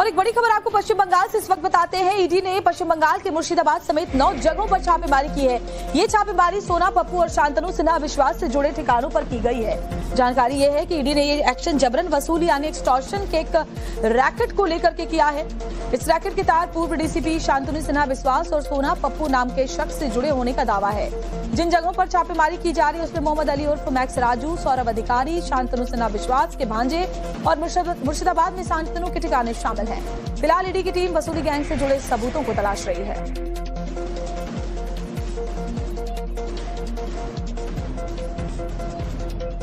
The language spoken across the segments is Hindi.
एक बड़ी खबर आपको पश्चिम बंगाल से इस वक्त बताते हैं। ईडी ने पश्चिम बंगाल के मुर्शिदाबाद समेत 9 जगहों पर छापेमारी की है। ये छापेमारी सोना पप्पू और शांतनु सिन्हा विश्वास से जुड़े ठिकानों पर की गई है। जानकारी ये है कि ईडी ने ये एक्शन जबरन वसूली यानी एक्सटॉर्शन के एक रैकेट को लेकर के किया है। इस रैकेट के तहत पूर्व डीसीपी शांतनु सिन्हा विश्वास और सोना पप्पू नाम के शख्स से जुड़े होने का दावा है। जिन जगहों पर छापेमारी की जा रही है उसमें मोहम्मद अली उर्फ मैक्स राजू, सौरभ अधिकारी, शांतनु सिन्हा विश्वास के भांजे और मुर्शिदाबाद में शांतनु के ठिकाने शामिल हैं। फिलहाल ईडी की टीम वसूली गैंग से जुड़े सबूतों को तलाश रही है।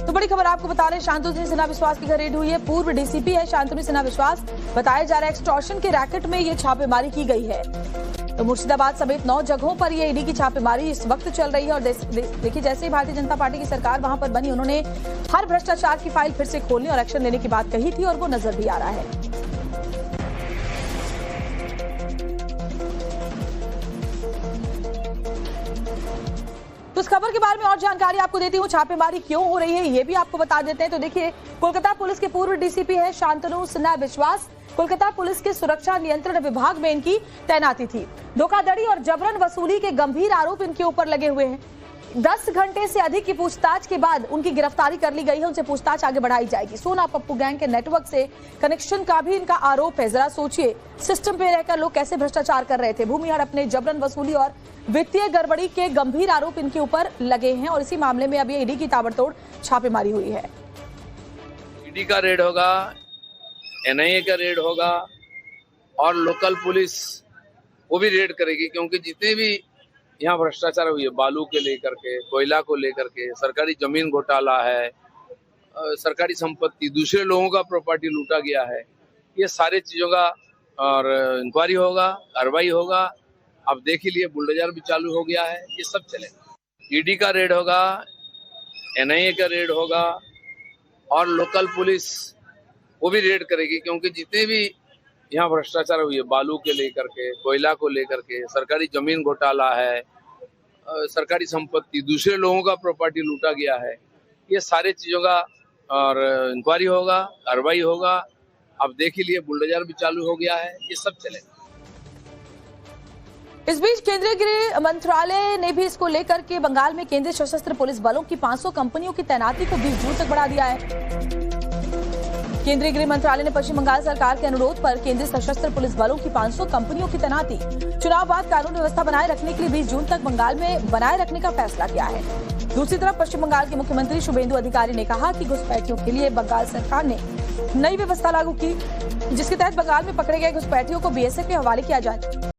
तो बड़ी खबर आपको बता रहे हैं, शांतनु सिन्हा विश्वास की घर रेड हुई है। पूर्व डीसीपी है शांतनु सिन्हा विश्वास। बताया जा रहा है एक्सटॉर्शन के रैकेट में ये छापेमारी की गई है। तो मुर्शिदाबाद समेत 9 जगहों पर ये ईडी की छापेमारी इस वक्त चल रही है। और देखिए, जैसे ही भारतीय जनता पार्टी की सरकार वहां पर बनी, उन्होंने हर भ्रष्टाचार की फाइल फिर से खोलने और एक्शन लेने की बात कही थी और वो नजर भी आ रहा है। तो इस खबर के बारे में और जानकारी आपको देती हूँ। छापेमारी क्यों हो रही है ये भी आपको बता देते हैं। तो देखिए, कोलकाता पुलिस के पूर्व डीसीपी है शांतनु सिन्हा विश्वास। कोलकाता पुलिस के सुरक्षा नियंत्रण विभाग में इनकी तैनाती थी। धोखाधड़ी और जबरन वसूली के गंभीर आरोप इनके ऊपर लगे हुए हैं। 10 घंटे से अधिक की पूछताछ के बाद उनकी गिरफ्तारी कर ली गई है। उनसे पूछताछ आगे बढ़ाई जाएगी। सोना पप्पू गैंग के नेटवर्क से कनेक्शन का भी इनका आरोप है। जरा सोचिए, सिस्टम पे रहकर लोग कैसे भ्रष्टाचार कर रहे थे। भूमि हड़पने, जबरन वसूली और वित्तीय गड़बड़ी के गंभीर आरोप इनके ऊपर लगे हैं और इसी मामले में अभी ईडी की ताबड़तोड़ छापेमारी हुई है। ईडी का रेड होगा, एनआईए का रेड होगा और लोकल पुलिस वो भी रेड करेगी, क्योंकि जितने भी यहाँ भ्रष्टाचार हुई है, बालू के लेकर के, कोयला को लेकर के, सरकारी जमीन घोटाला है, सरकारी संपत्ति, दूसरे लोगों का प्रॉपर्टी लूटा गया है, ये सारे चीजों का और इंक्वायरी होगा, कार्रवाई होगा। अब देख ही लिए, बुलडोजर भी चालू हो गया है, ये सब चलेगा। ईडी का रेड होगा, एनआईए का रेड होगा और लोकल पुलिस वो भी रेड करेगी, क्योंकि जितने भी यहाँ भ्रष्टाचार हुई है, बालू के लेकर के, कोयला को लेकर के, सरकारी जमीन घोटाला है, सरकारी संपत्ति, दूसरे लोगों का प्रॉपर्टी लूटा गया है, ये सारे चीजों का और इंक्वायरी होगा, कार्रवाई होगा। अब देख ही लिए, बुलडोजर भी चालू हो गया है, ये सब चलेगा। इस बीच केंद्रीय गृह मंत्रालय ने भी इसको लेकर के बंगाल में केंद्रीय सशस्त्र पुलिस बलों की 500 कंपनियों की तैनाती को 20 जून तक बढ़ा दिया है। केंद्रीय गृह मंत्रालय ने पश्चिम बंगाल सरकार के अनुरोध पर केंद्रीय सशस्त्र पुलिस बलों की 500 कंपनियों की तैनाती चुनाव बाद कानून व्यवस्था बनाए रखने के लिए 20 जून तक बंगाल में बनाए रखने का फैसला किया है। दूसरी तरफ पश्चिम बंगाल के मुख्यमंत्री शुभेंदु अधिकारी ने कहा कि घुसपैठियों के लिए बंगाल सरकार ने नई व्यवस्था लागू की, जिसके तहत बंगाल में पकड़े गए घुसपैठियों को बीएसएफ के हवाले किया जाए।